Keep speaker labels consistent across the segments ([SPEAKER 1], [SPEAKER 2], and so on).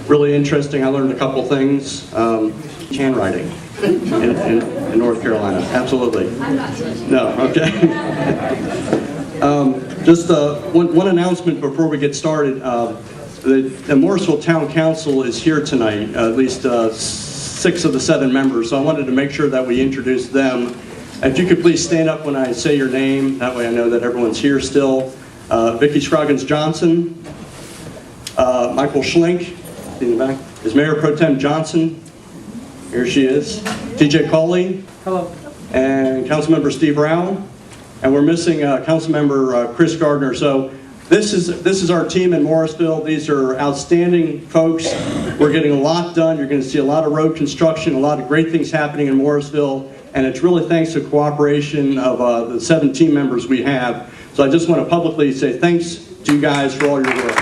[SPEAKER 1] really interesting. I learned a couple things. Handwriting in North Carolina, absolutely. No, okay. Just one announcement before we get started. The Morrisville Town Council is here tonight, at least 6 of the 7 members, so I wanted to make sure that we introduce them. If you could please stand up when I say your name, that way I know that everyone's here still. Vicki Scroggins Johnson, Michael Schlink, in the back, is Mayor Pro Tem Johnson. Here she is. TJ Cawley.
[SPEAKER 2] Hello.
[SPEAKER 1] And Councilmember Steve Rao. And we're missing Councilmember Chris Gardner. So this is our team in Morrisville. These are outstanding folks. We're getting a lot done. You're going to see a lot of road construction, a lot of great things happening in Morrisville. And it's really thanks to cooperation of the 7 team members we have. So I just want to publicly say thanks to you guys for all your work.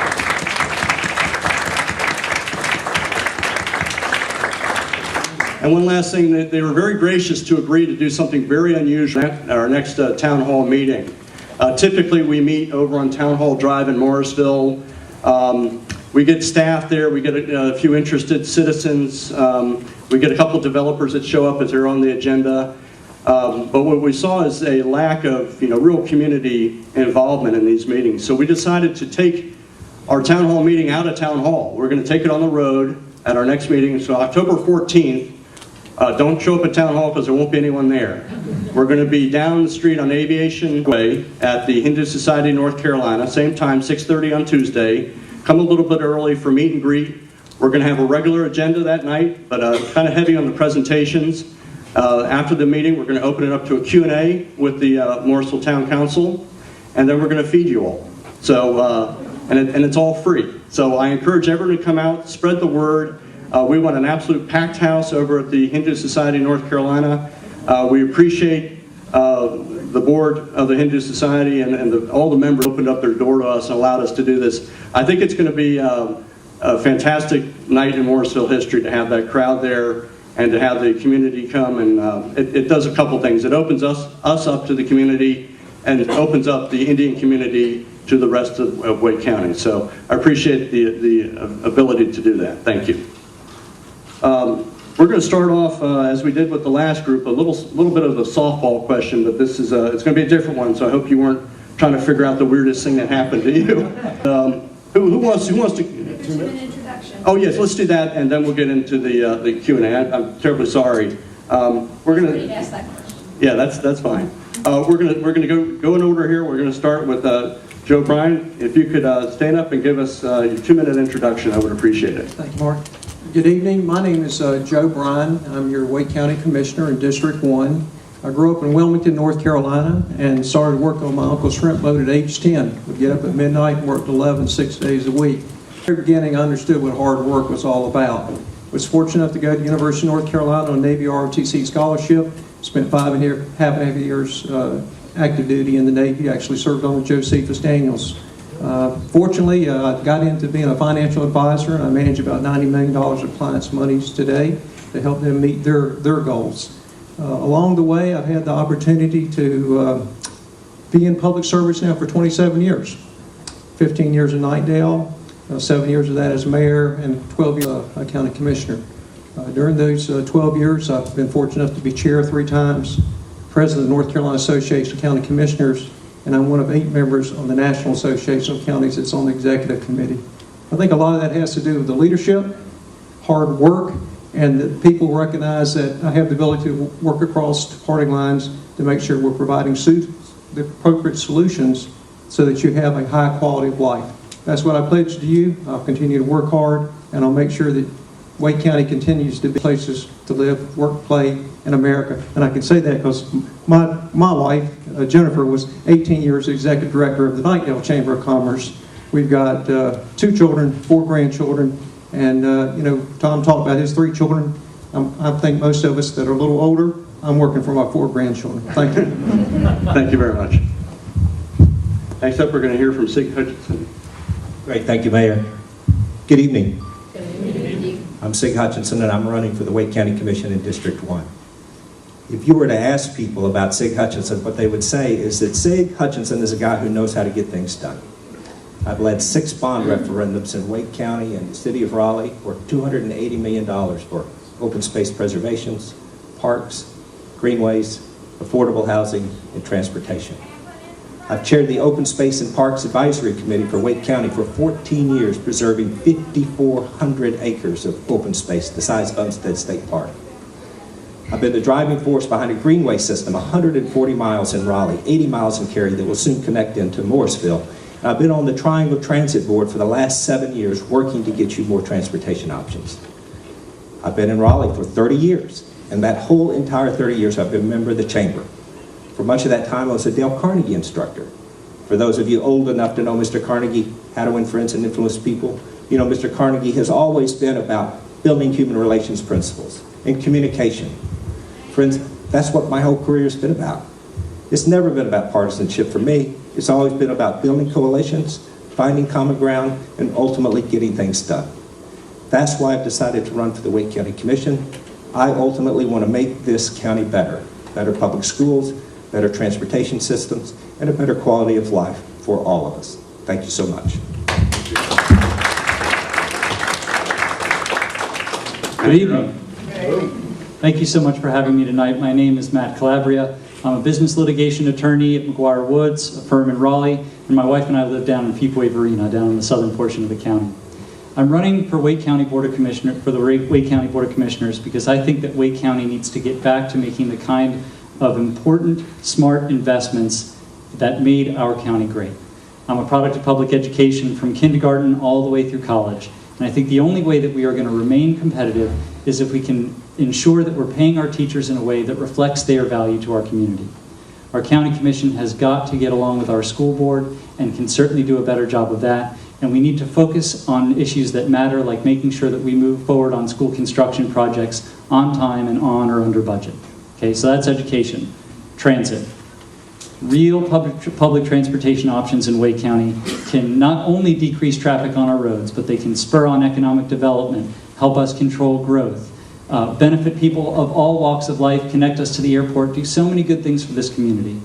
[SPEAKER 1] And one last thing, they were very gracious to agree to do something very unusual at our next town hall meeting. Typically we meet over on Town Hall Drive in Morrisville. We get staff there, we get a few interested citizens, we get a couple developers that show up as they're on the agenda. But what we saw is a lack of real community involvement in these meetings. So we decided to take our town hall meeting out of town hall. We're going to take it on the road at our next meeting. So October 14th, don't show up at town hall because there won't be anyone there. We're going to be down the street on Aviation Way at the Hindu Society of North Carolina, same time, 6:30 on Tuesday. Come a little bit early for meet and greet. We're going to have a regular agenda that night, but kind of heavy on the presentations. After the meeting, we're going to open it up to a Q&A with the Morrisville Town Council, and then we're going to feed you all. So, and it's all free. So I encourage everyone to come out, spread the word. We want an absolute packed house over at the Hindu Society of North Carolina. We appreciate the board of the Hindu Society and all the members opened up their door to us and allowed us to do this. I think it's going to be a fantastic night in Morrisville history to have that crowd there and to have the community come. And it does a couple things. It opens us up to the community, and it opens up the Indian community to the rest of Wake County. So I appreciate the ability to do that. Thank you. We're going to start off, as we did with the last group, a little bit of a softball question, but this is it's going to be a different one, so I hope you weren't trying to figure out the weirdest thing that happened to you. Who wants to?
[SPEAKER 3] 2-minute introduction.
[SPEAKER 1] Oh yes, let's do that, and then we'll get into the Q&A. I'm terribly sorry. We're going to
[SPEAKER 3] ask that question.
[SPEAKER 1] Yeah, that's fine. We're going to go in order here. We're going to start with Joe Bryan. If you could stand up and give us your 2-minute introduction, I would appreciate it.
[SPEAKER 2] Thank you, Mark. Good evening. My name is Joe Bryan. I'm your Wake County Commissioner in District 1. I grew up in Wilmington, North Carolina, and started working on my uncle's shrimp boat at age 10. Would get up at midnight and worked 6 days a week. At the beginning, I understood what hard work was all about. Was fortunate enough to go to the University of North Carolina on a Navy ROTC scholarship. Spent 5.5 years active duty in the Navy. Actually served on the Josephus Daniels. Fortunately, I got into being a financial advisor, and I manage about $90 million of clients' monies today to help them meet their goals. Along the way, I've had the opportunity to be in public service now for 27 years. 15 years in Knightdale, 7 years of that as mayor, and 12 years as county commissioner. During those 12 years, I've been fortunate enough to be chair 3 times, president of the North Carolina Association of County Commissioners, and I'm one of 8 members on the National Association of Counties that's on the executive committee. I think a lot of that has to do with the leadership, hard work, and that people recognize that I have the ability to work across party lines to make sure we're providing the appropriate solutions so that you have a high quality of life. That's what I pledge to you. I'll continue to work hard, and I'll make sure that Wake County continues to be places to live, work, play in America. And I can say that because my wife, Jennifer, was 18 years executive director of the Knightdale Chamber of Commerce. We've got 2 children, 4 grandchildren, and Tom talked about his 3 children. I think most of us that are a little older, I'm working for my 4 grandchildren. Thank you.
[SPEAKER 1] Thank you very much. Next up, we're going to hear from Sig Hutchinson.
[SPEAKER 4] Great, thank you, Mayor. Good evening.
[SPEAKER 3] Good evening.
[SPEAKER 4] I'm Sig Hutchinson, and I'm running for the Wake County Commission in District 1. If you were to ask people about Sig Hutchinson, what they would say is that Sig Hutchinson is a guy who knows how to get things done. I've led 6 bond referendums in Wake County and the city of Raleigh worth $280 million for open space preservations, parks, greenways, affordable housing, and transportation. I've chaired the Open Space and Parks Advisory Committee for Wake County for 14 years, preserving 5,400 acres of open space, the size of Umstead State Park. I've been the driving force behind a greenway system, 140 miles in Raleigh, 80 miles in Cary, that will soon connect into Morrisville. And I've been on the Triangle Transit Board for the last 7 years, working to get you more transportation options. I've been in Raleigh for 30 years, and that whole entire 30 years I've been a member of the Chamber. For much of that time, I was a Dale Carnegie instructor. For those of you old enough to know Mr. Carnegie, How to Win Friends and Influence People, you know Mr. Carnegie has always been about building human relations principles and communication. Friends, that's what my whole career has been about. It's never been about partisanship for me. It's always been about building coalitions, finding common ground, and ultimately getting things done. That's why I've decided to run for the Wake County Commission. I ultimately want to make this county better. Better public schools, better transportation systems, and a better quality of life for all of us. Thank you so much.
[SPEAKER 5] Good evening. Thank you so much for having me tonight. My name is Matt Calabria. I'm a business litigation attorney at McGuire Woods, a firm in Raleigh, and my wife and I live down in Fuquay Varina, down in the southern portion of the county. I'm running for Wake County Board of Commissioners, for the Wake County Board of Commissioners, because I think that Wake County needs to get back to making the kind of important, smart investments that made our county great. I'm a product of public education from kindergarten all the way through college. And I think the only way that we are going to remain competitive is if we can ensure that we're paying our teachers in a way that reflects their value to our community. Our county commission has got to get along with our school board and can certainly do a better job of that. And we need to focus on issues that matter, like making sure that we move forward on school construction projects on time and on or under budget. Okay, so that's education. Transit. Real public transportation options in Wake County can not only decrease traffic on our roads, but they can spur on economic development, help us control growth, benefit people of all walks of life, connect us to the airport, do so many good things for this community.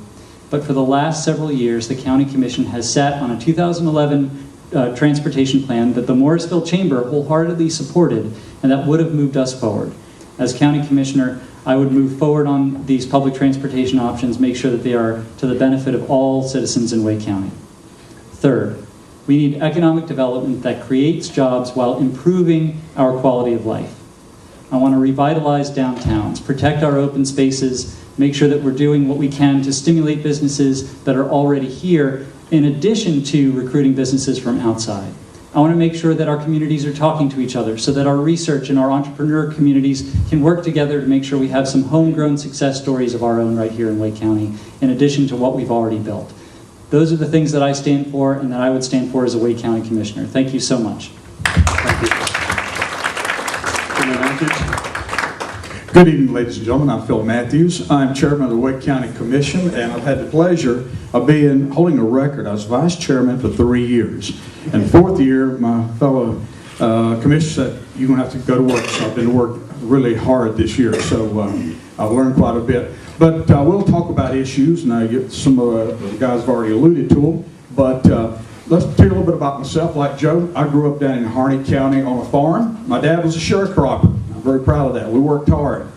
[SPEAKER 5] But for the last several years, the County Commission has sat on a 2011 transportation plan that the Morrisville Chamber wholeheartedly supported, and that would have moved us forward. As County Commissioner, I would move forward on these public transportation options, make sure that they are to the benefit of all citizens in Wake County. Third, we need economic development that creates jobs while improving our quality of life. I want to revitalize downtowns, protect our open spaces, make sure that we're doing what we can to stimulate businesses that are already here, in addition to recruiting businesses from outside. I want to make sure that our communities are talking to each other so that our research and our entrepreneur communities can work together to make sure we have some homegrown success stories of our own right here in Wake County, in addition to what we've already built. Those are the things that I stand for and that I would stand for as a Wake County Commissioner. Thank you so much.
[SPEAKER 1] Thank you.
[SPEAKER 6] Good evening, ladies and gentlemen. I'm Phil Matthews. I'm chairman of the Wake County Commission, and I've had the pleasure of holding a record. I was vice chairman for 3 years. And fourth year, my fellow commissioner said, you're going to have to go to work. So I've been to work really hard this year. So I've learned quite a bit. But we'll talk about issues, and some of the guys have already alluded to them. But let's tell you a little bit about myself. Like Joe, I grew up down in Harney County on a farm. My dad was a sharecropper. I'm very proud of that. We worked hard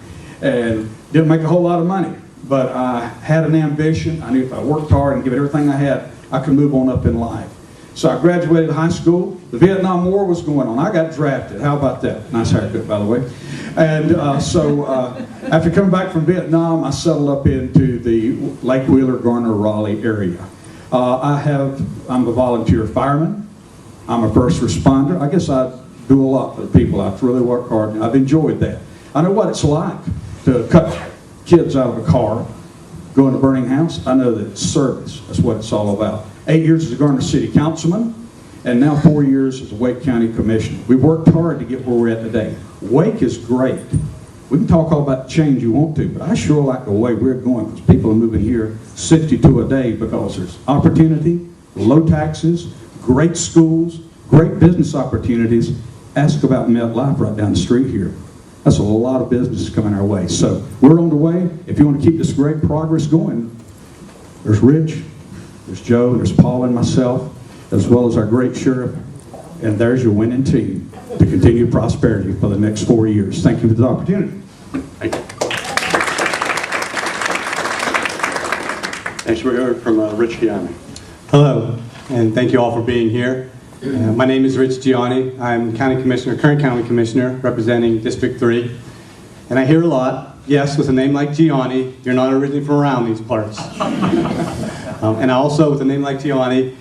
[SPEAKER 6] and didn't make a whole lot of money. But I had an ambition. I knew if I worked hard and gave it everything I had, I could move on up in life. So I graduated high school. The Vietnam War was going on. I got drafted. How about that? Nice haircut, by the way. And after coming back from Vietnam, I settled up into the Lake Wheeler, Garner, Raleigh area. I'm a volunteer fireman. I'm a first responder. I guess I do a lot for the people. I've really worked hard, and I've enjoyed that. I know what it's like to cut kids out of a car, go in a burning house. I know that it's service. That's what it's all about. 8 years as a Garner City Councilman, and now 4 years as a Wake County Commissioner. We worked hard to get where we're at today. Wake is great. We can talk all about the change you want to, but I sure like the way we're going, because people are moving here 62 a day because there's opportunity, low taxes, great schools, great business opportunities. Ask about MetLife right down the street here. That's a lot of business coming our way. So we're on the way. If you want to keep this great progress going, there's Rich, there's Joe, there's Paul and myself. as well as our great sheriff. And there's your winning team to continue prosperity for the next 4 years. Thank you for the opportunity.
[SPEAKER 1] Thank you. Next, we're hearing from Rich Gianni.
[SPEAKER 7] Hello, and thank you all for being here. My name is Rich Gianni. I'm County Commissioner, current County Commissioner, representing District 3. And I hear a lot, yes, with a name like Gianni, you're not originally from around these parts. And also, with a name like Gianni,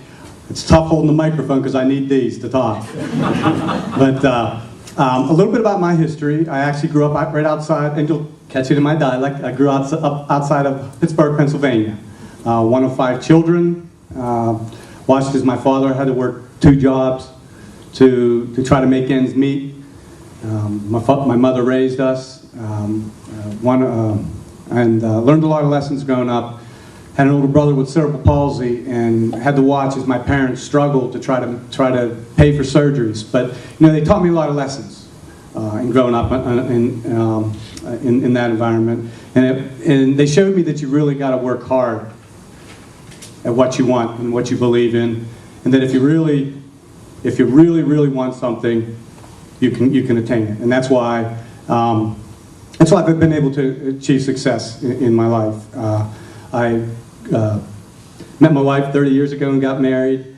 [SPEAKER 7] it's tough holding the microphone because I need these to talk. But a little bit about my history. I actually grew up right outside, and you'll catch it in my dialect, I grew up outside of Pittsburgh, Pennsylvania. One of 5 children. Watched as my father had to work 2 jobs to try to make ends meet. My mother raised us, and learned a lot of lessons growing up. Had an older brother with cerebral palsy, and had to watch as my parents struggled to try to pay for surgeries. But you know, they taught me a lot of lessons in growing up in that environment, and they showed me that you really got to work hard at what you want and what you believe in, and that if you really want something, you can attain it. And that's why I've been able to achieve success in my life. I met my wife 30 years ago and got married.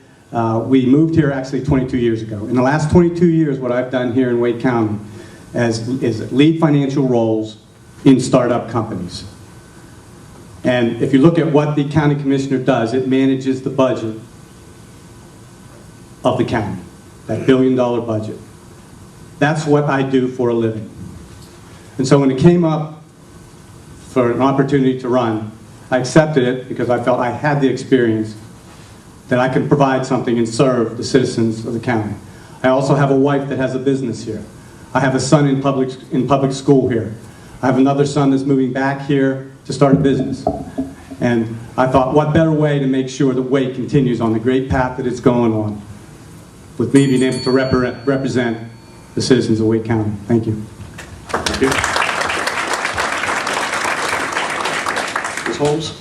[SPEAKER 7] We moved here actually 22 years ago. In the last 22 years, what I've done here in Wake County is lead financial roles in startup companies. And if you look at what the county commissioner does, it manages the budget of the county, that $1 billion budget. That's what I do for a living. And so when it came up for an opportunity to run, I accepted it because I felt I had the experience that I could provide something and serve the citizens of the county. I also have a wife that has a business here. I have a son in public school here. I have another son that's moving back here to start a business. And I thought, what better way to make sure that Wake continues on the great path that it's going on, with me being able to represent the citizens of Wake County. Thank you.
[SPEAKER 1] Thank you. Ms. Holmes?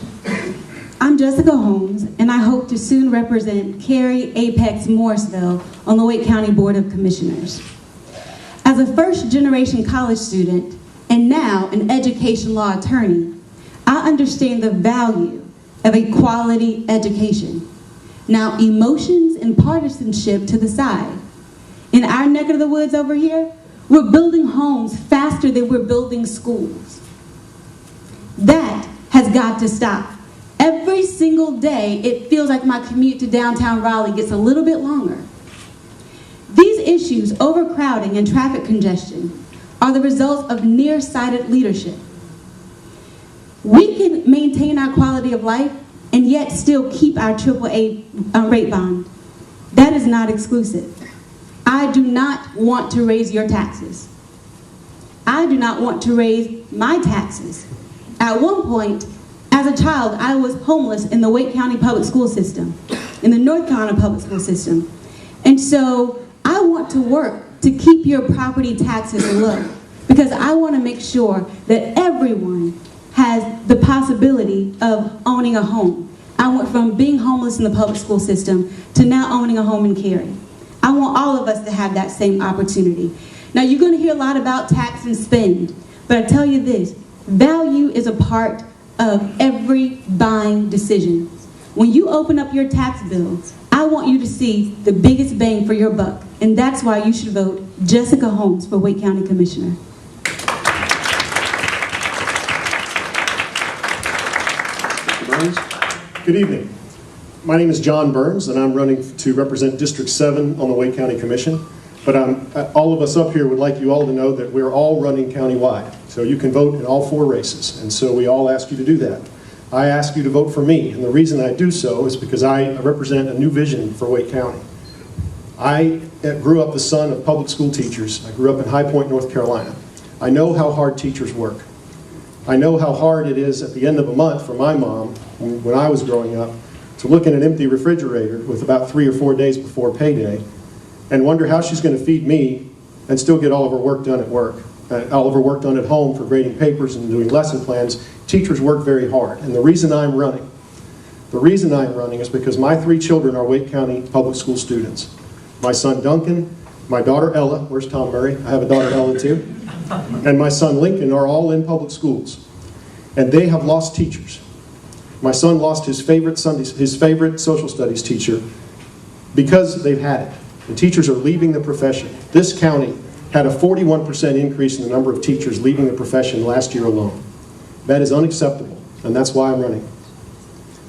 [SPEAKER 8] I'm Jessica Holmes, and I hope to soon represent Cary, Apex, Morrisville on the Wake County Board of Commissioners. As a first-generation college student, and now an education law attorney, I understand the value of a quality education. Now, emotions and partisanship to the side. In our neck of the woods over here, we're building homes faster than we're building schools. That has got to stop. Every single day, it feels like my commute to downtown Raleigh gets a little bit longer. These issues, overcrowding and traffic congestion, are the result of nearsighted leadership. We can maintain our quality of life and yet still keep our AAA rate bond. That is not exclusive. I do not want to raise your taxes. I do not want to raise my taxes. At one point, as a child, I was homeless in the Wake County public school system, in the North Carolina public school system. And so I want to work to keep your property taxes low, because I want to make sure that everyone has the possibility of owning a home. I went from being homeless in the public school system to now owning a home in Cary. I want all of us to have that same opportunity. Now, you're going to hear a lot about tax and spend, but I tell you this, value is a part of every buying decision. When you open up your tax bill, I want you to see the biggest bang for your buck, and that's why you should vote Jessica Holmes for Wake County Commissioner.
[SPEAKER 9] Good evening. My name is John Burns, and I'm running to represent District 7 on the Wake County Commission. But all of us up here would like you all to know that we're all running countywide. So you can vote in all 4 races, and so we all ask you to do that. I ask you to vote for me, and the reason I do so is because I represent a new vision for Wake County. I grew up the son of public school teachers. I grew up in High Point, North Carolina. I know how hard teachers work. I know how hard it is at the end of a month for my mom, when I was growing up, to look in an empty refrigerator with about 3 or 4 days before payday and wonder how she's going to feed me and still get all of her work done at work, all of her work done at home for grading papers and doing lesson plans. Teachers work very hard, and the reason I'm running The reason I'm running is because my 3 children are Wake County public school students. My son Duncan, my daughter Ella, where's Tom Murray? I have a daughter Ella too, and my son Lincoln are all in public schools. And they have lost teachers. My son lost his favorite social studies teacher because they've had it. The teachers are leaving the profession. This county had a 41% increase in the number of teachers leaving the profession last year alone. That is unacceptable, and that's why I'm running.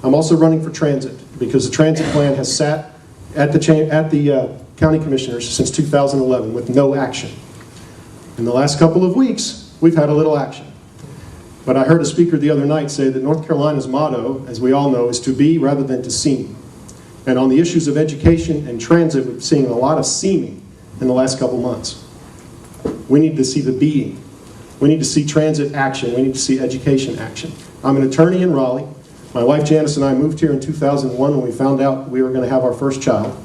[SPEAKER 9] I'm also running for transit because the transit plan has sat at the county commissioners since 2011 with no action. In the last couple of weeks, we've had a little action. But I heard a speaker the other night say that North Carolina's motto, as we all know, is to be rather than to seem. And on the issues of education and transit, we've seen a lot of seeming in the last couple months. We need to see the being. We need to see transit action. We need to see education action. I'm an attorney in Raleigh. My wife Janice and I moved here in 2001 when we found out we were going to have our first child.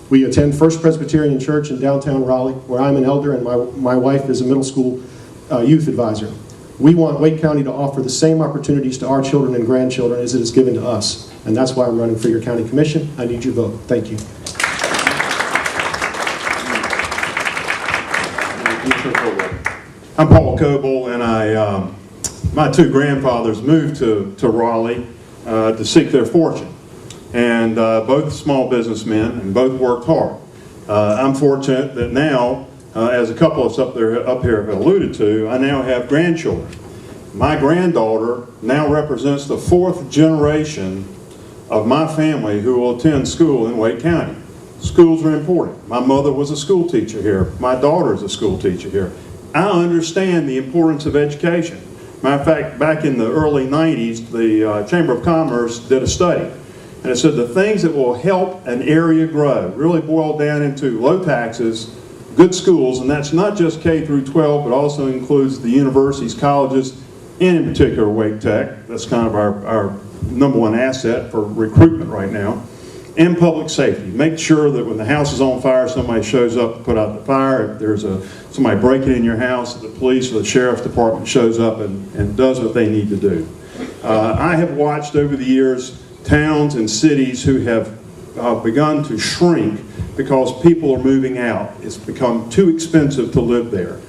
[SPEAKER 9] We attend First Presbyterian Church in downtown Raleigh, where I'm an elder and my wife is a middle school youth advisor. We want Wake County to offer the same opportunities to our children and grandchildren as it is given to us. And that's why I'm running for your county commission. I need your vote. Thank you.
[SPEAKER 10] I'm Paul Coble, and my 2 grandfathers moved to Raleigh to seek their fortune. And both small businessmen, and both worked hard. I'm fortunate that now, as a couple of us up here have alluded to, I now have grandchildren. My granddaughter now represents the 4th generation of my family who will attend school in Wake County. Schools are important. My mother was a school teacher here. My daughter is a school teacher here. I understand the importance of education. Matter of fact, back in the early 90s, the Chamber of Commerce did a study. And it said the things that will help an area grow really boil down into low taxes, good schools, and that's not just K through 12, but also includes the universities, colleges, and in particular Wake Tech. That's kind of our number 1 asset for recruitment right now. And public safety. Make sure that when the house is on fire, somebody shows up to put out the fire. If there's somebody breaking in your house, the police or the sheriff's department shows up and does what they need to do. I have watched over the years towns and cities who have begun to shrink because people are moving out. It's become too expensive to live there.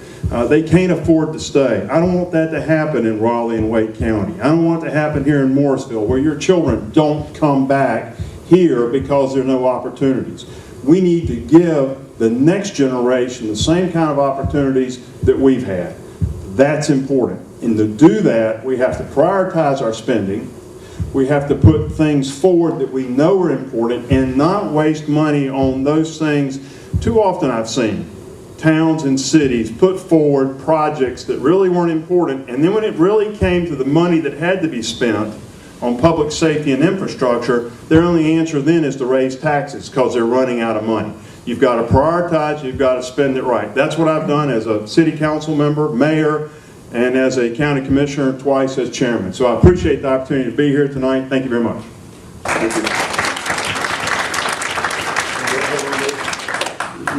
[SPEAKER 10] They can't afford to stay. I don't want that to happen in Raleigh and Wake County. I don't want it to happen here in Morrisville, where your children don't come back here because there are no opportunities. We need to give the next generation the same kind of opportunities that we've had. That's important. And to do that, we have to prioritize our spending. We have to put things forward that we know are important and not waste money on those things. Too often I've seen towns and cities put forward projects that really weren't important, and then when it really came to the money that had to be spent on public safety and infrastructure, their only answer then is to raise taxes because they're running out of money. You've got to prioritize, you've got to spend it right. That's what I've done as a city council member, mayor, and as a county commissioner, twice as chairman. So I appreciate the opportunity to be here tonight. Thank you very much.
[SPEAKER 1] Thank you.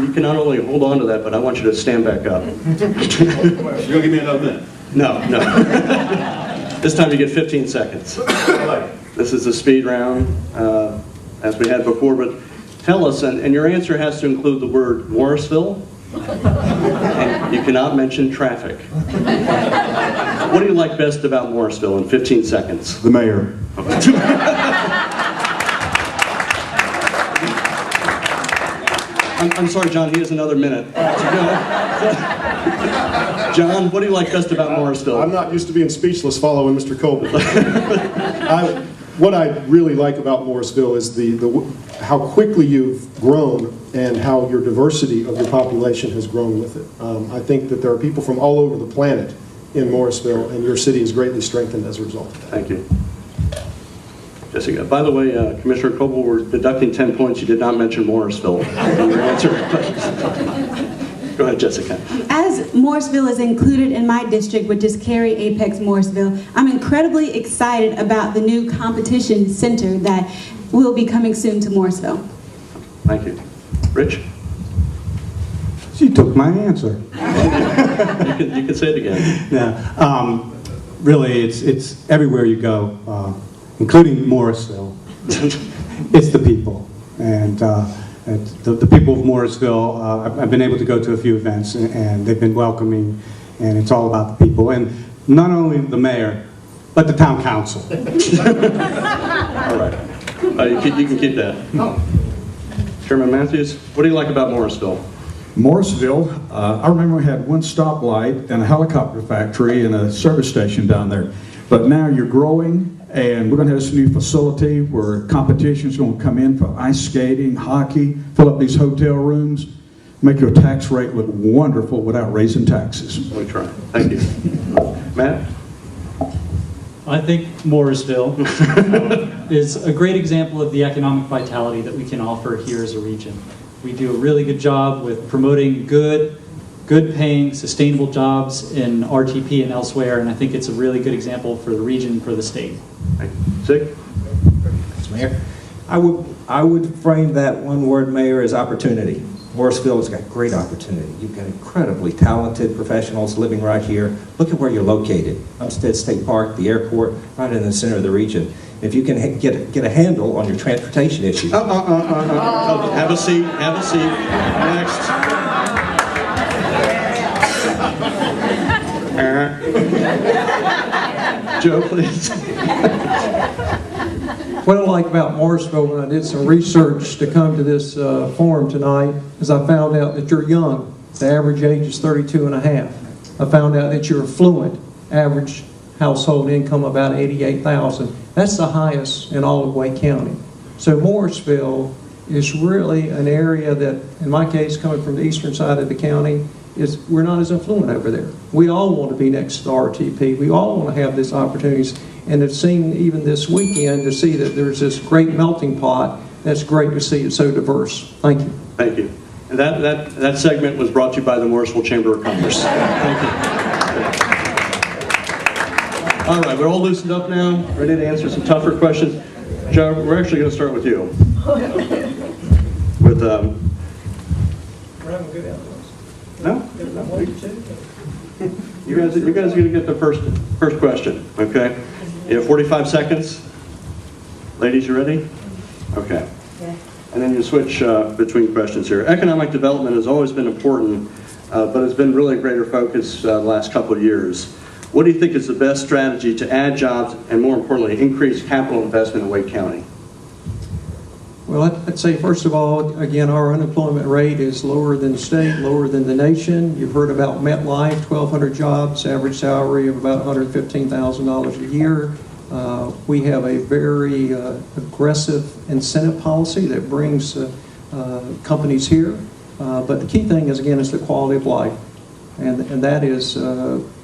[SPEAKER 1] You can not only hold on to that, but I want you to stand back up.
[SPEAKER 10] You're going to give me another minute?
[SPEAKER 1] No. This time you get 15 seconds. This is a speed round, as we had before, but tell us, and your answer has to include the word Morrisville, and you cannot mention traffic. What do you like best about Morrisville in 15 seconds?
[SPEAKER 10] The mayor.
[SPEAKER 1] I'm sorry, John, he has another minute. John, what do you like best about Morrisville?
[SPEAKER 9] I'm not used to being speechless following Mr. Coble. What I really like about Morrisville is how quickly you've grown and how your diversity of your population has grown with it. I think that there are people from all over the planet in Morrisville, and your city is greatly strengthened as a result of that.
[SPEAKER 1] Thank you. Jessica, by the way, Commissioner Coble, we're deducting 10 points. You did not mention Morrisville in your answer. Go ahead, Jessica.
[SPEAKER 8] As Morrisville is included in my district, which is Cary Apex Morrisville, I'm incredibly excited about the new competition center that will be coming soon to Morrisville.
[SPEAKER 1] Thank you. Rich?
[SPEAKER 7] She took my answer.
[SPEAKER 1] You can say it again.
[SPEAKER 7] Yeah, really, it's everywhere you go, including Morrisville. It's the people. And the people of Morrisville, I've been able to go to a few events, and they've been welcoming, and it's all about the people. And not only the mayor, but the town council.
[SPEAKER 1] All right. You can keep that. Chairman Matthews, what do you like about Morrisville?
[SPEAKER 6] Morrisville, I remember we had one stoplight and a helicopter factory and a service station down there. But now you're growing, and we're going to have this new facility where competition is going to come in for ice skating, hockey, fill up these hotel rooms, make your tax rate look wonderful without raising taxes.
[SPEAKER 1] We try. Thank you. Matt?
[SPEAKER 5] I think Morrisville is a great example of the economic vitality that we can offer here as a region. We do a really good job with promoting good paying, sustainable jobs in RTP and elsewhere, and I think it's a really good example for the region and for the state.
[SPEAKER 1] Zig?
[SPEAKER 4] Thanks, Mayor. I would frame that one word, Mayor, as opportunity. Morrisville has got great opportunity. You've got incredibly talented professionals living right here. Look at where you're located. Umstead State Park, the airport, right in the center of the region. If you can get a handle on your transportation issues.
[SPEAKER 1] Have a seat. Have a seat. Next. Joe, please.
[SPEAKER 2] What I like about Morrisville, when I did some research to come to this forum tonight, is I found out that you're young. The average age is 32 and a half. I found out that you're affluent. Average household income about $88,000. That's the highest in all of Wake County. So Morrisville is really an area that, in my case, coming from the eastern side of the county, is we're not as affluent over there. We all want to be next to the RTP. We all want to have these opportunities. And it's seen even this weekend to see that there's this great melting pot. That's great to see it so diverse. Thank you.
[SPEAKER 1] Thank you. And that segment was brought to you by the Morrisville Chamber of Commerce. Thank you. All right, we're all loosened up now, ready to answer some tougher questions. Joe, we're actually going to start with you. With no? You guys are going to get the first question, okay? You have 45 seconds. Ladies, you ready? Okay. And then you switch between questions here. Economic development has always been important, but it's been really a greater focus the last couple of years. What do you think is the best strategy to add jobs and, more importantly, increase capital investment in Wake County?
[SPEAKER 2] Well, I'd say, first of all, again, our unemployment rate is lower than the state, lower than the nation. You've heard about MetLife, 1,200 jobs, average salary of about $115,000 a year. We have a very aggressive incentive policy that brings companies here. But the key thing is, again, is the quality of life. And that is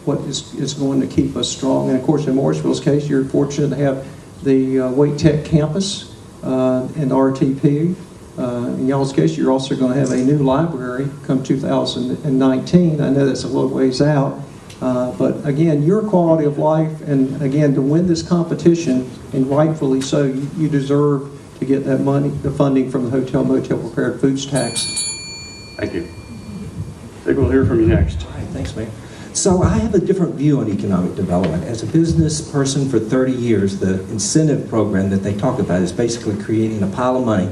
[SPEAKER 2] what is going to keep us strong. And of course, in Morrisville's case, you're fortunate to have the Wake Tech campus and RTP. In y'all's case, you're also going to have a new library come 2019. I know that's a little ways out. But again, your quality of life, and again, to win this competition, and rightfully so, you deserve to get that money, the funding from the Hotel Motel Prepared Foods tax.
[SPEAKER 1] Thank you. I think we'll hear from you next.
[SPEAKER 4] All right, thanks, Mayor. So I have a different view on economic development. As a business person for 30 years, the incentive program that they talk about is basically creating a pile of money,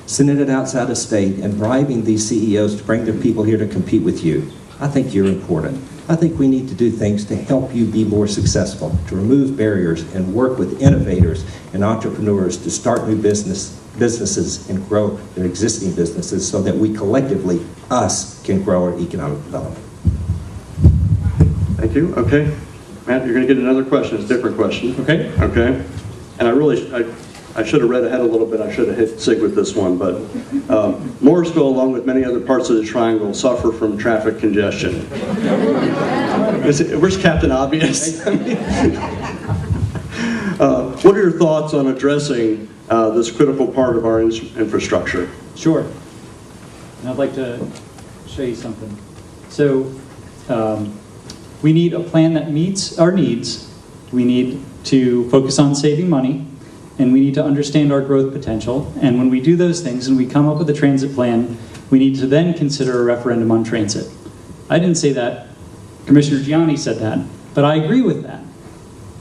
[SPEAKER 4] sending it outside of state, and bribing these CEOs to bring their people here to compete with you. I think you're important. I think we need to do things to help you be more successful, to remove barriers and work with innovators and entrepreneurs to start new businesses and grow their existing businesses so that we collectively, us, can grow our economic development.
[SPEAKER 1] Thank you. Okay. Matt, you're going to get another question. It's a different question.
[SPEAKER 5] Okay.
[SPEAKER 1] Okay. And I should have read ahead a little bit. I should have hit SIG with this one. But Morrisville, along with many other parts of the triangle, suffer from traffic congestion. Where's Captain Obvious? What are your thoughts on addressing this critical part of our infrastructure?
[SPEAKER 5] Sure. And I'd like to show you something. So we need a plan that meets our needs. We need to focus on saving money, and we need to understand our growth potential. And when we do those things and we come up with a transit plan, we need to then consider a referendum on transit. I didn't say that. Commissioner Gianni said that, but I agree with that.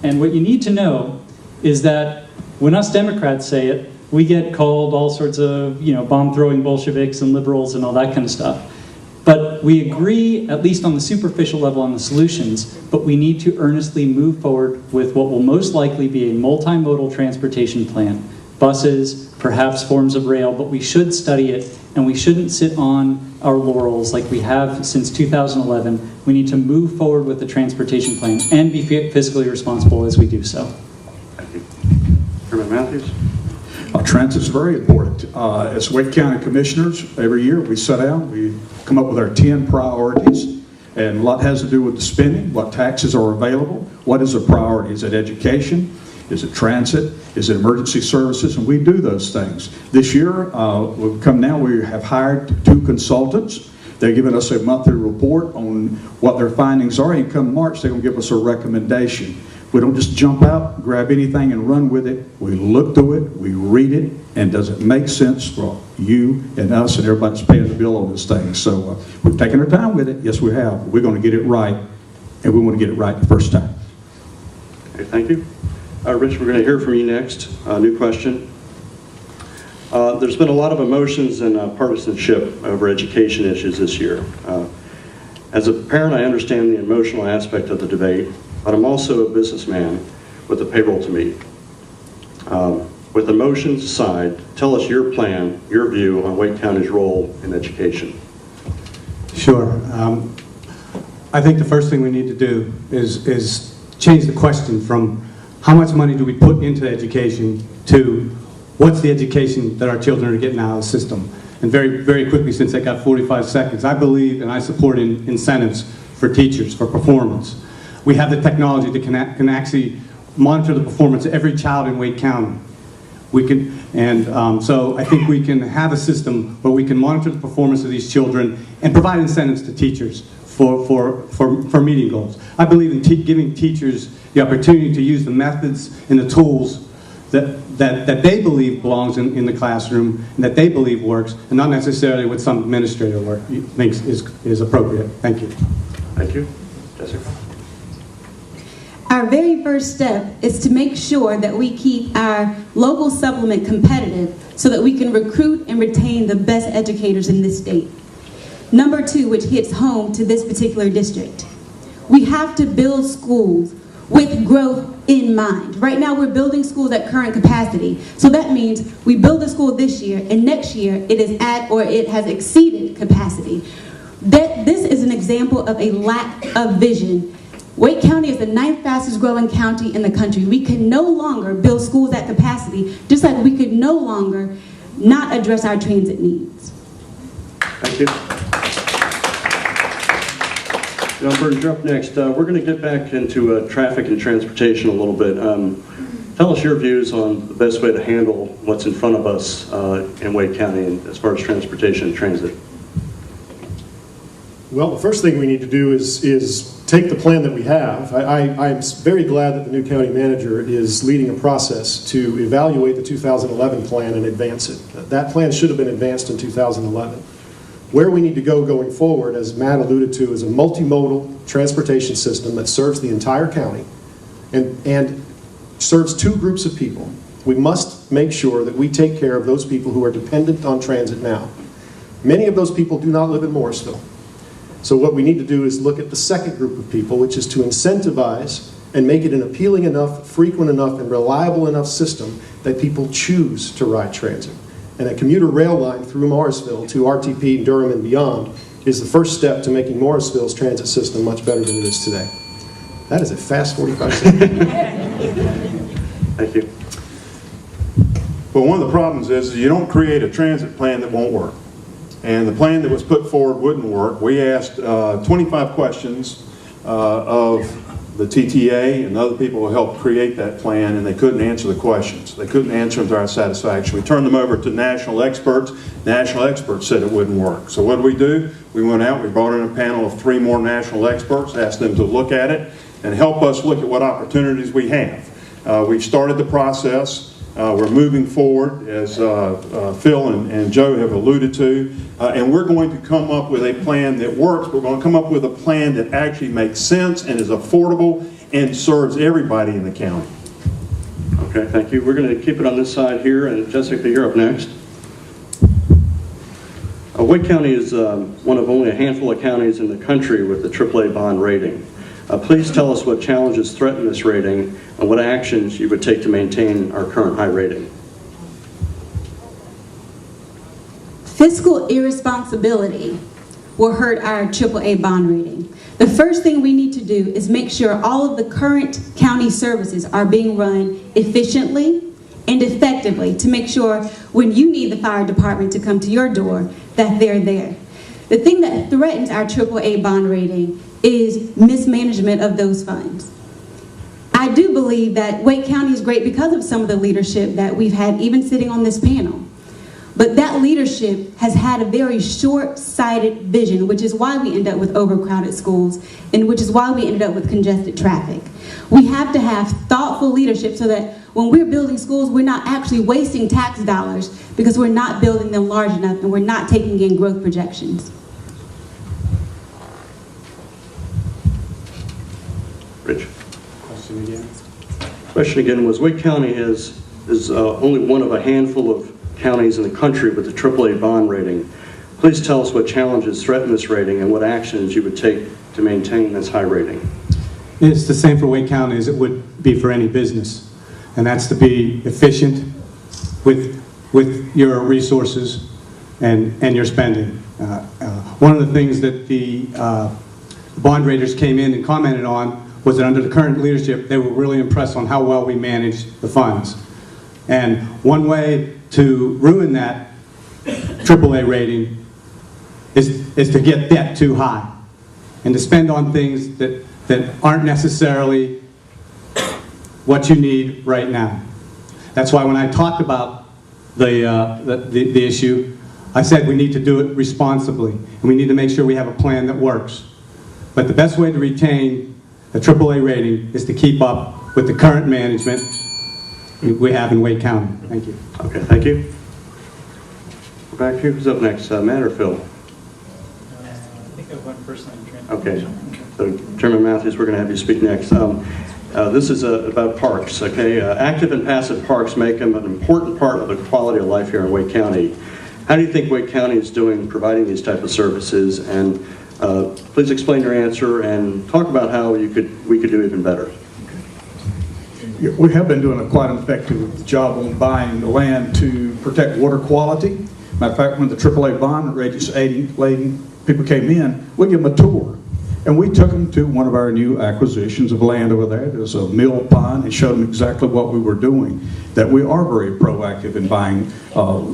[SPEAKER 5] And what you need to know is that when us Democrats say it, we get called all sorts of, bomb-throwing Bolsheviks and liberals and all that kind of stuff. But we agree, at least on the superficial level, on the solutions, but we need to earnestly move forward with what will most likely be a multimodal transportation plan. Buses, perhaps forms of rail, but we should study it, and we shouldn't sit on our laurels like we have since 2011. We need to move forward with the transportation plan and be fiscally responsible as we do so.
[SPEAKER 1] Thank you. Chairman Matthews?
[SPEAKER 6] Transit's very important. As Wake County Commissioners, every year we sit down, we come up with our 10 priorities, and a lot has to do with the spending, what taxes are available, what is a priority. Is it education? Is it transit? Is it emergency services? And we do those things. This year, we have hired 2 consultants. They're giving us a monthly report on what their findings are, and come March, they're going to give us a recommendation. We don't just jump out, grab anything and run with it. We look through it, we read it, and does it make sense for you and us and everybody that's paying the bill on this thing? So we've taken our time with it. Yes, we have. We're going to get it right, and we want to get it right the first time.
[SPEAKER 1] Okay, thank you. Rich, we're going to hear from you next. New question. There's been a lot of emotions and partisanship over education issues this year. As a parent, I understand the emotional aspect of the debate, but I'm also a businessman with a payroll to meet. With emotions aside, tell us your plan, your view on Wake County's role in education.
[SPEAKER 7] Sure. I think the first thing we need to do is change the question from how much money do we put into education to what's the education that our children are getting out of the system. And very, very quickly, since I got 45 seconds, I believe and I support incentives for teachers, for performance. We have the technology that can actually monitor the performance of every child in Wake County. So I think we can have a system where we can monitor the performance of these children and provide incentives to teachers for meeting goals. I believe in giving teachers the opportunity to use the methods and the tools that they believe belongs in the classroom and that they believe works, and not necessarily what some administrator thinks is appropriate. Thank you.
[SPEAKER 1] Thank you. Jessica?
[SPEAKER 8] Our very first step is to make sure that we keep our local supplement competitive so that we can recruit and retain the best educators in this state. Number 2, which hits home to this particular district, we have to build schools with growth in mind. Right now we're building schools at current capacity. So that means we build a school this year and next year it is at or it has exceeded capacity. This is an example of a lack of vision. Wake County is the 9th fastest growing county in the country. We can no longer build schools at capacity, just like we could no longer not address our transit needs.
[SPEAKER 1] Thank you. John Burns, you're up next. We're going to get back into traffic and transportation a little bit. Tell us your views on the best way to handle what's in front of us in Wake County as far as transportation and transit.
[SPEAKER 9] Well, the first thing we need to do is take the plan that we have. I'm very glad that the new county manager is leading a process to evaluate the 2011 plan and advance it. That plan should have been advanced in 2011. Where we need to go going forward, as Matt alluded to, is a multimodal transportation system that serves the entire county and serves 2 groups of people. We must make sure that we take care of those people who are dependent on transit now. Many of those people do not live in Morrisville. So what we need to do is look at the second group of people, which is to incentivize and make it an appealing enough, frequent enough, and reliable enough system that people choose to ride transit. And a commuter rail line through Morrisville to RTP, Durham, and beyond is the first step to making Morrisville's transit system much better than it is today. That is a fast 45 seconds.
[SPEAKER 1] Thank you.
[SPEAKER 10] But one of the problems is you don't create a transit plan that won't work. And the plan that was put forward wouldn't work. We asked 25 questions of the TTA and other people who helped create that plan, and they couldn't answer the questions. They couldn't answer them to our satisfaction. We turned them over to national experts. National experts said it wouldn't work. So what did we do? We went out, we brought in a panel of 3 more national experts, asked them to look at it and help us look at what opportunities we have. We've started the process. We're moving forward, as Phil and Joe have alluded to, and we're going to come up with a plan that works. We're going to come up with a plan that actually makes sense and is affordable and serves everybody in the county.
[SPEAKER 1] Okay, thank you. We're going to keep it on this side here, and Jessica, you're up next. Wake County is one of only a handful of counties in the country with the AAA bond rating. Please tell us what challenges threaten this rating and what actions you would take to maintain our current high rating.
[SPEAKER 8] Fiscal irresponsibility will hurt our AAA bond rating. The first thing we need to do is make sure all of the current county services are being run efficiently and effectively to make sure when you need the fire department to come to your door that they're there. The thing that threatens our AAA bond rating is mismanagement of those funds. I do believe that Wake County is great because of some of the leadership that we've had even sitting on this panel. But that leadership has had a very short-sighted vision, which is why we end up with overcrowded schools and which is why we ended up with congested traffic. We have to have thoughtful leadership so that when we're building schools, we're not actually wasting tax dollars because we're not building them large enough and we're not taking in growth projections.
[SPEAKER 1] Rich. Question again was, Wake County is only one of a handful of counties in the country with the AAA bond rating. Please tell us what challenges threaten this rating and what actions you would take to maintain this high rating.
[SPEAKER 7] It's the same for Wake County as it would be for any business, and that's to be efficient with your resources and your spending. One of the things that the bond raters came in and commented on was that under the current leadership, they were really impressed on how well we managed the funds. And one way to ruin that AAA rating is to get debt too high and to spend on things that aren't necessarily what you need right now. That's why when I talked about the issue, I said we need to do it responsibly and we need to make sure we have a plan that works. But the best way to retain a AAA rating is to keep up with the current management we have in Wake County. Thank you.
[SPEAKER 1] Okay, thank you. Back here, who's up next? Matt or Phil?
[SPEAKER 5] I think I went first on the
[SPEAKER 1] Okay, so Chairman Matthews, we're going to have you speak next. This is about parks, okay? Active and passive parks make them an important part of the quality of life here in Wake County. How do you think Wake County is doing providing these type of services? And please explain your answer and talk about how we could do even better.
[SPEAKER 6] We have been doing a quite effective job on buying the land to protect water quality. Matter of fact, when the AAA bond rating people came in, we give them a tour. And we took them to one of our new acquisitions of land over there. There's a mill pond and showed them exactly what we were doing. That we are very proactive in buying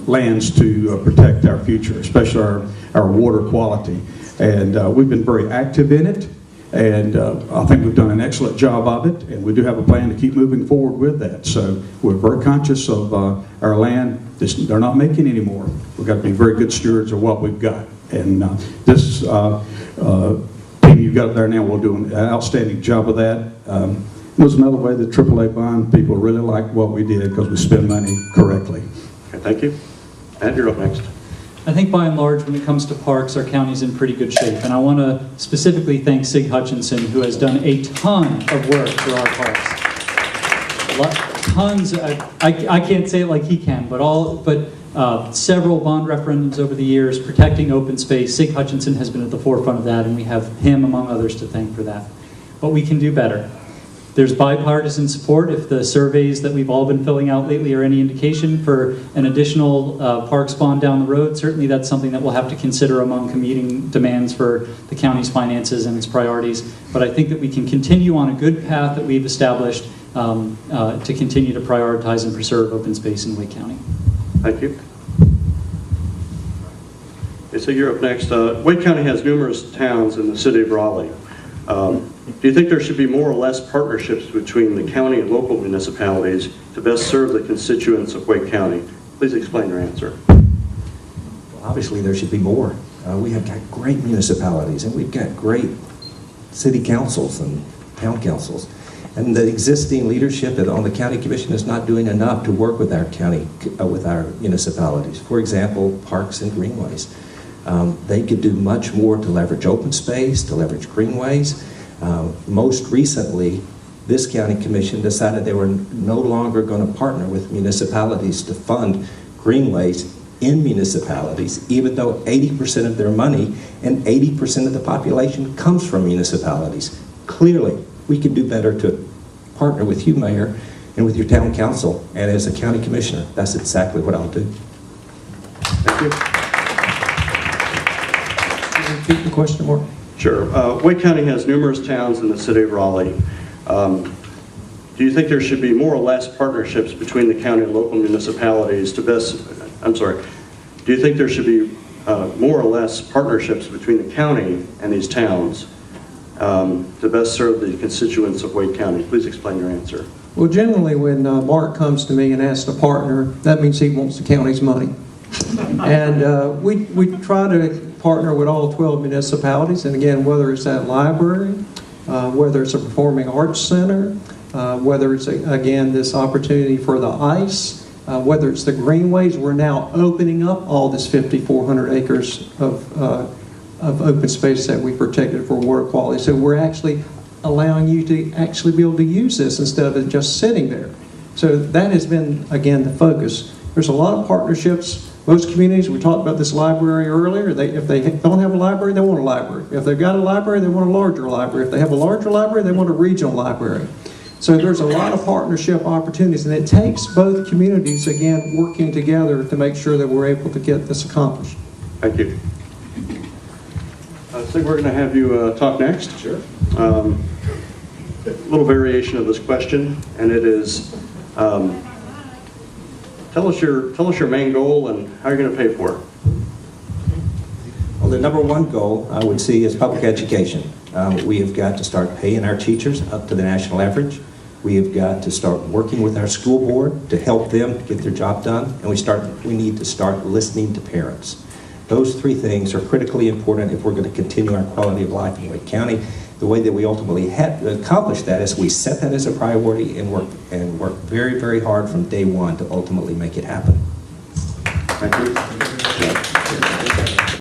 [SPEAKER 6] lands to protect our future, especially our water quality. And we've been very active in it. And I think we've done an excellent job of it, and we do have a plan to keep moving forward with that. So we're very conscious of our land. They're not making any more. We've got to be very good stewards of what we've got. And this team you've got there now will do an outstanding job of that. There's another way the AAA bond people really like what we did because we spend money correctly.
[SPEAKER 1] Okay, thank you. Ed, you're up next.
[SPEAKER 5] I think by and large, when it comes to parks, our county's in pretty good shape. And I want to specifically thank Sig Hutchinson, who has done a ton of work for our parks. Tons, I can't say it like he can, but several bond referendums over the years protecting open space. Sig Hutchinson has been at the forefront of that, and we have him, among others, to thank for that. But we can do better. There's bipartisan support. If the surveys that we've all been filling out lately are any indication for an additional parks bond down the road, certainly that's something that we'll have to consider among competing demands for the county's finances and its priorities. But I think that we can continue on a good path that we've established to continue to prioritize and preserve open space in Wake County.
[SPEAKER 1] Thank you. Okay, so you're up next. Wake County has numerous towns in the city of Raleigh. Do you think there should be more or less partnerships between the county and local municipalities to best serve the constituents of Wake County? Please explain your answer.
[SPEAKER 4] Well, obviously, there should be more. We have got great municipalities, and we've got great city councils and town councils. And the existing leadership on the county commission is not doing enough to work with our county, with our municipalities. For example, parks and greenways. They could do much more to leverage open space, to leverage greenways. Most recently, this county commission decided they were no longer going to partner with municipalities to fund greenways in municipalities, even though 80% of their money and 80% of the population comes from municipalities. Clearly, we can do better to partner with you, Mayor, and with your town council, and as a county commissioner, that's exactly what I'll do.
[SPEAKER 1] Thank you.
[SPEAKER 2] Repeat the question, Mark.
[SPEAKER 1] Sure. Wake County has numerous towns in the city of Raleigh. Do you think there should be more or less partnerships between the county and local municipalities to best, do you think there should be more or less partnerships between the county and these towns to best serve the constituents of Wake County? Please explain your answer.
[SPEAKER 2] Well, generally, when Mark comes to me and asks to partner, that means he wants the county's money. And we try to partner with all 12 municipalities, and again, whether it's that library, whether it's a performing arts center, whether it's, again, this opportunity for the ICE, whether it's the greenways, we're now opening up all this 5,400 acres of open space that we protected for water quality. So we're actually allowing you to actually be able to use this instead of it just sitting there. So that has been, again, the focus. There's a lot of partnerships. Most communities, we talked about this library earlier, if they don't have a library, they want a library. If they've got a library, they want a larger library. If they have a larger library, they want a regional library. So there's a lot of partnership opportunities, and it takes both communities, again, working together to make sure that we're able to get this accomplished.
[SPEAKER 1] Thank you. I think we're going to have you talk next.
[SPEAKER 4] Sure.
[SPEAKER 1] A little variation of this question, and it is, tell us your main goal and how you're going to pay for it.
[SPEAKER 4] Well, the number one goal I would see is public education. We have got to start paying our teachers up to the national average. We have got to start working with our school board to help them get their job done, and we need to start listening to parents. Those three things are critically important if we're going to continue our quality of life in Wake County. The way that we ultimately accomplish that is we set that as a priority and work very, very hard from day one to ultimately make it happen.
[SPEAKER 1] Thank you.